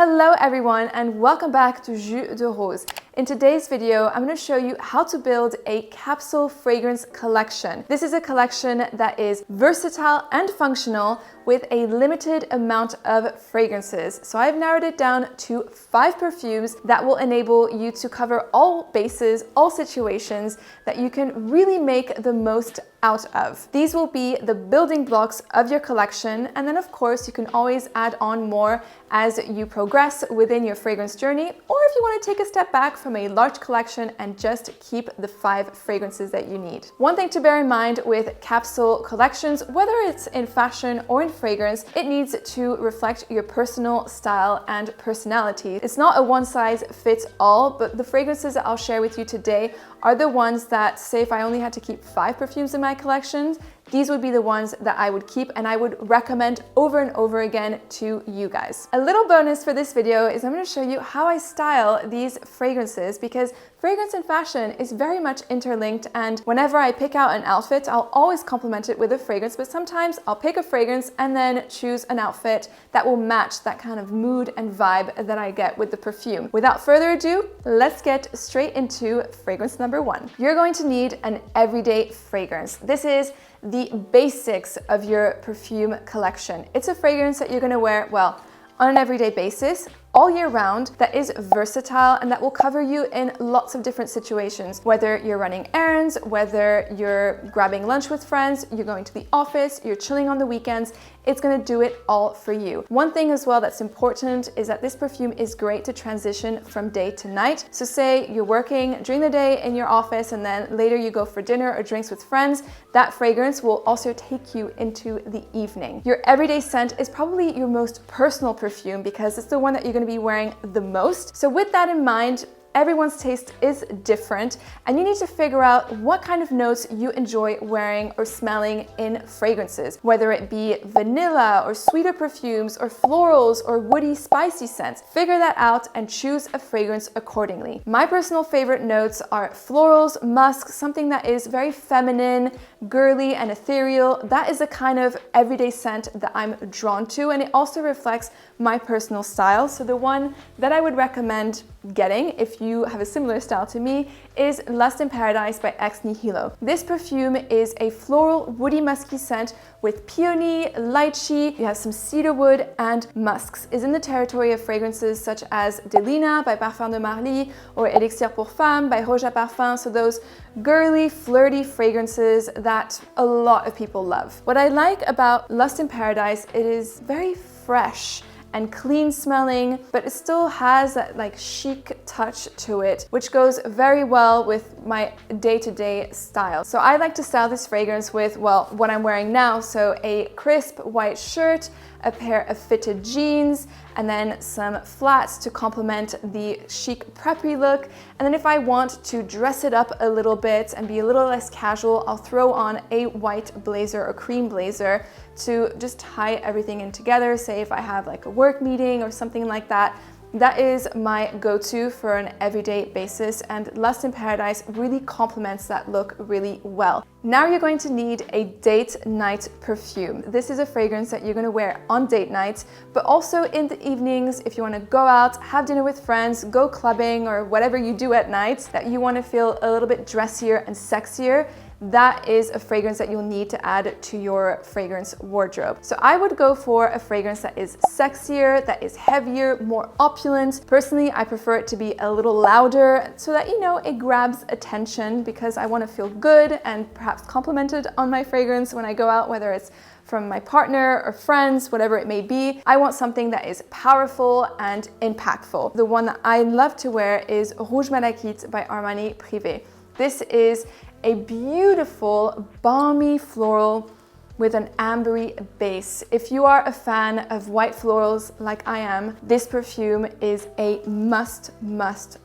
Hello everyone and welcome back to Jus de Rose. In today's video, I'm going to show you how to build a capsule fragrance collection. This is a collection that is versatile and functional with a limited amount of fragrances. So I've narrowed it down to 5 perfumes that will enable you to cover all bases, all situations that you can really make the most out of. These will be the building blocks of your collection, and then of course you can always add on more as you progress within your fragrance journey, or if you want to take a step back from a large collection and just keep the 5 fragrances that you need. One thing to bear in mind with capsule collections, whether it's in fashion or in fragrance, it needs to reflect your personal style and personality. It's not a one size fits all, but the fragrances that I'll share with you today are the ones that, say if I only had to keep 5 perfumes in my collections, these would be the ones that I would keep and I would recommend over and over again to you guys. A little bonus for this video is I'm going to show you how I style these fragrances, because fragrance and fashion is very much interlinked, and whenever I pick out an outfit, I'll always complement it with a fragrance, but sometimes I'll pick a fragrance and then choose an outfit that will match that kind of mood and vibe that I get with the perfume. Without further ado, let's get straight into fragrance number 1. You're going to need an everyday fragrance. This is the basics of your perfume collection. It's a fragrance that you're going to wear, well, on an everyday basis, all year round, that is versatile and that will cover you in lots of different situations. Whether you're running errands, whether you're grabbing lunch with friends, you're going to the office, you're chilling on the weekends, it's gonna do it all for you. One thing as well that's important is that this perfume is great to transition from day to night. So say you're working during the day in your office and then later you go for dinner or drinks with friends, that fragrance will also take you into the evening. Your everyday scent is probably your most personal perfume because it's the one that you're gonna be wearing the most. So with that in mind, everyone's taste is different and you need to figure out what kind of notes you enjoy wearing or smelling in fragrances, whether it be vanilla or sweeter perfumes or florals or woody spicy scents. Figure that out and choose a fragrance accordingly. My personal favorite notes are florals, musk, something that is very feminine, girly and ethereal. That is the kind of everyday scent that I'm drawn to, and it also reflects my personal style. So the one that I would recommend getting if you have a similar style to me is Lust in Paradise by Ex Nihilo. This perfume is a floral woody musky scent with peony, lychee, you have some cedarwood and musks. Is in the territory of fragrances such as Delina by Parfum de Marly or Elixir pour Femme by Rouge à Parfum, so those girly, flirty fragrances that a lot of people love. What I like about Lust in Paradise, it is very fresh and clean smelling, but it still has that like chic touch to it, which goes very well with my day-to-day style. So I like to style this fragrance with, well, what I'm wearing now. So a crisp white shirt, a pair of fitted jeans, and then some flats to complement the chic preppy look. And then if I want to dress it up a little bit and be a little less casual, I'll throw on a white blazer or cream blazer to just tie everything in together. Say if I have like a work meeting or something like that. That is my go-to for an everyday basis, and Lust in Paradise really complements that look really well. Now you're going to need a date night perfume. This is a fragrance that you're going to wear on date nights, but also in the evenings if you want to go out, have dinner with friends, go clubbing or whatever you do at night that you want to feel a little bit dressier and sexier. That is a fragrance that you'll need to add to your fragrance wardrobe. So I would go for a fragrance that is sexier, that is heavier, more opulent. Personally, I prefer it to be a little louder so that, you know, it grabs attention because I want to feel good and perhaps complimented on my fragrance when I go out, whether it's from my partner or friends, whatever it may be. I want something that is powerful and impactful. The one that I love to wear is Rouge Malachite by Armani Privé. This is a beautiful, balmy floral with an ambery base. If you are a fan of white florals like I am, this perfume is a must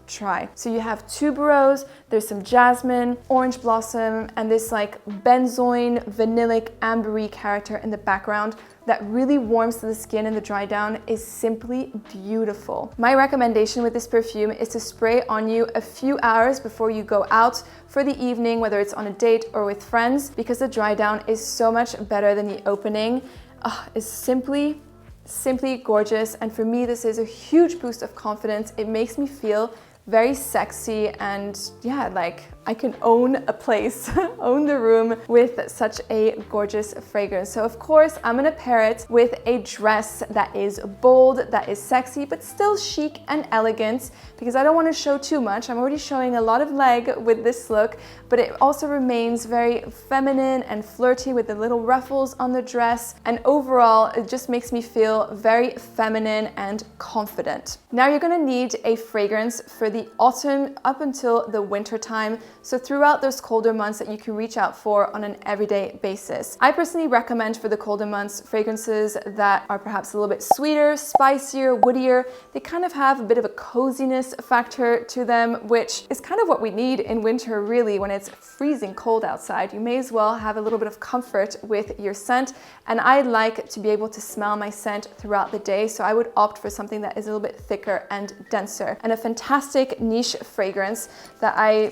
try. So you have tuberose, there's some jasmine, orange blossom, and this like benzoin, vanillic, ambery character in the background that really warms the skin, and the dry down is simply beautiful. My recommendation with this perfume is to spray on you a few hours before you go out for the evening, whether it's on a date or with friends, because the dry down is so much better than the opening. It's simply simply gorgeous. And for me, this is a huge boost of confidence. It makes me feel very sexy, and yeah, like I can own a place, own the room with such a gorgeous fragrance. So of course, I'm gonna pair it with a dress that is bold, that is sexy, but still chic and elegant, because I don't want to show too much. I'm already showing a lot of leg with this look, but it also remains very feminine and flirty with the little ruffles on the dress. And overall, it just makes me feel very feminine and confident. Now you're gonna need a fragrance for the autumn up until the winter time. So throughout those colder months that you can reach out for on an everyday basis. I personally recommend for the colder months fragrances that are perhaps a little bit sweeter, spicier, woodier. They kind of have a bit of a coziness factor to them, which is kind of what we need in winter really. When it's freezing cold outside, you may as well have a little bit of comfort with your scent. And I like to be able to smell my scent throughout the day, so I would opt for something that is a little bit thicker and denser. And a fantastic niche fragrance that I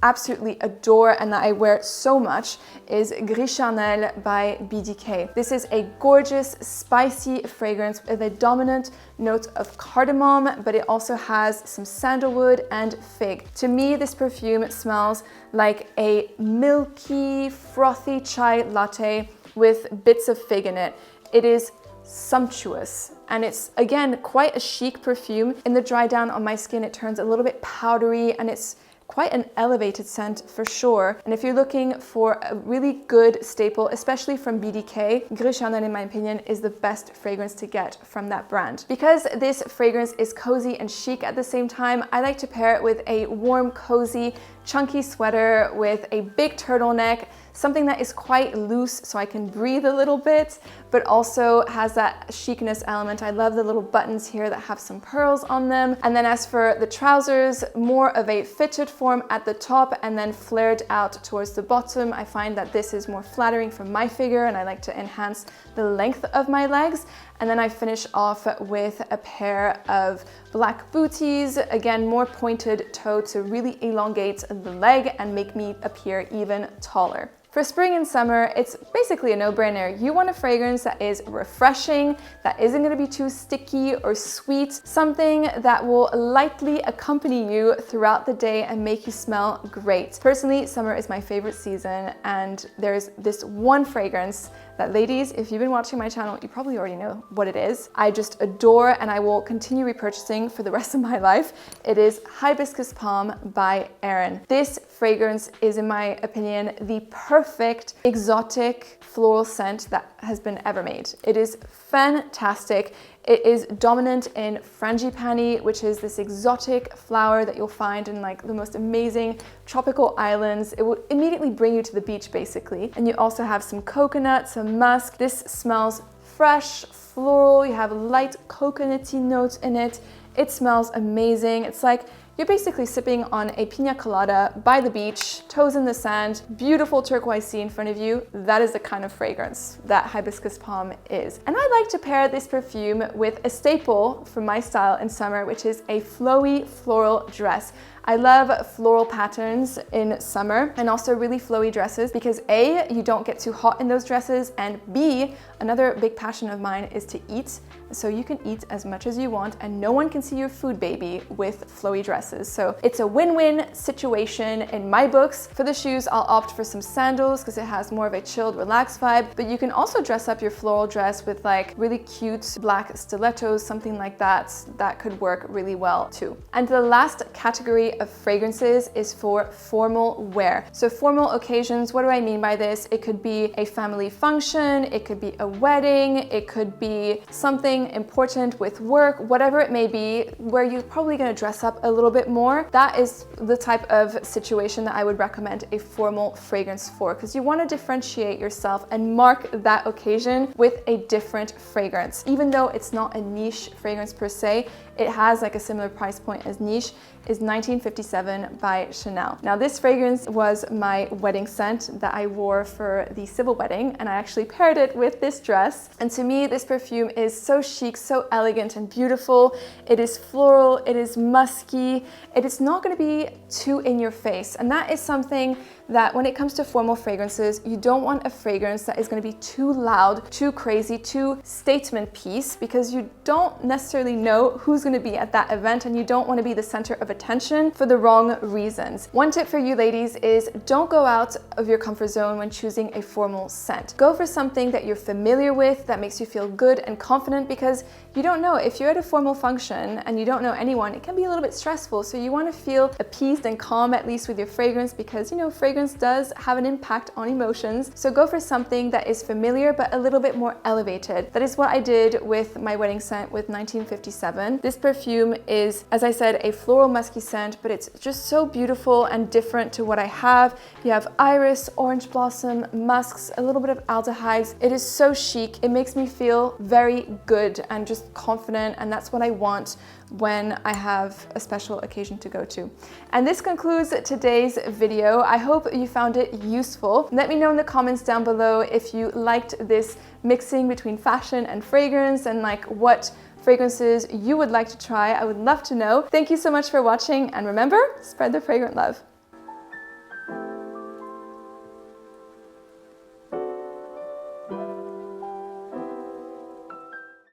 absolutely adore and that I wear so much is Gris Charnel by BDK. This is a gorgeous, spicy fragrance with a dominant note of cardamom, but it also has some sandalwood and fig. To me, this perfume smells like a milky, frothy chai latte with bits of fig in it. It is sumptuous, and it's again quite a chic perfume. In the dry down on my skin, it turns a little bit powdery, and it's quite an elevated scent for sure. And if you're looking for a really good staple, especially from BDK, Gris Charnel, in my opinion, is the best fragrance to get from that brand. Because this fragrance is cozy and chic at the same time, I like to pair it with a warm, cozy, chunky sweater with a big turtleneck, something that is quite loose so I can breathe a little bit, but also has that chicness element. I love the little buttons here that have some pearls on them. And then as for the trousers, more of a fitted form at the top and then flared out towards the bottom. I find that this is more flattering for my figure, and I like to enhance the length of my legs. And then I finish off with a pair of black booties, again, more pointed toe to really elongate the leg and make me appear even taller. For spring and summer, it's basically a no-brainer. You want a fragrance that is refreshing, that isn't gonna be too sticky or sweet, something that will lightly accompany you throughout the day and make you smell great. Personally, summer is my favorite season, and there's this one fragrance that, ladies, if you've been watching my channel, you probably already know what it is. I just adore, and I will continue repurchasing for the rest of my life. It is Hibiscus Palm by Aerin. This fragrance is, in my opinion, the perfect exotic floral scent that has been ever made. It is fantastic. It is dominant in frangipani, which is this exotic flower that you'll find in like the most amazing tropical islands. It will immediately bring you to the beach basically. And you also have some coconut, some musk. This smells fresh, floral. You have light coconutty notes in it. It smells amazing. It's like you're basically sipping on a pina colada by the beach, toes in the sand, beautiful turquoise sea in front of you. That is the kind of fragrance that Hibiscus Palm is. And I like to pair this perfume with a staple for my style in summer, which is a flowy floral dress. I love floral patterns in summer and also really flowy dresses because A, you don't get too hot in those dresses, and B, another big passion of mine is to eat. So you can eat as much as you want and no one can see your food baby with flowy dresses. So it's a win-win situation in my books. For the shoes, I'll opt for some sandals because it has more of a chilled, relaxed vibe, but you can also dress up your floral dress with like really cute black stilettos, something like that. That could work really well too. And the last category of fragrances is for formal wear. So formal occasions, what do I mean by this? It could be a family function, it could be a wedding, it could be something important with work, whatever it may be, where you're probably gonna dress up a little bit more. That is the type of situation that I would recommend a formal fragrance for, because you wanna differentiate yourself and mark that occasion with a different fragrance. Even though it's not a niche fragrance per se, it has like a similar price point as niche, is 1957 by Chanel. Now this fragrance was my wedding scent that I wore for the civil wedding, and I actually paired it with this dress. And to me, this perfume is so chic, so elegant and beautiful. It is floral, it is musky, it is not gonna be too in your face. And that is something that when it comes to formal fragrances, you don't want a fragrance that is going to be too loud, too crazy, too statement piece, because you don't necessarily know who's going to be at that event and you don't want to be the center of attention for the wrong reasons. One tip for you ladies is don't go out of your comfort zone when choosing a formal scent. Go for something that you're familiar with, that makes you feel good and confident, because you don't know, if you're at a formal function and you don't know anyone, it can be a little bit stressful. So you want to feel appeased and calm, at least with your fragrance, because you know, fragrance does have an impact on emotions. So go for something that is familiar but a little bit more elevated. That is what I did with my wedding scent with 1957. This perfume is, as I said, a floral musky scent, but it's just so beautiful and different to what I have. You have iris, orange blossom, musks, a little bit of aldehydes. It is so chic. It makes me feel very good and just confident, and that's what I want when I have a special occasion to go to. And this concludes today's video. I hope you found it useful. Let me know in the comments down below if you liked this mixing between fashion and fragrance, and like what fragrances you would like to try. I would love to know. Thank you so much for watching, and remember, spread the fragrant love.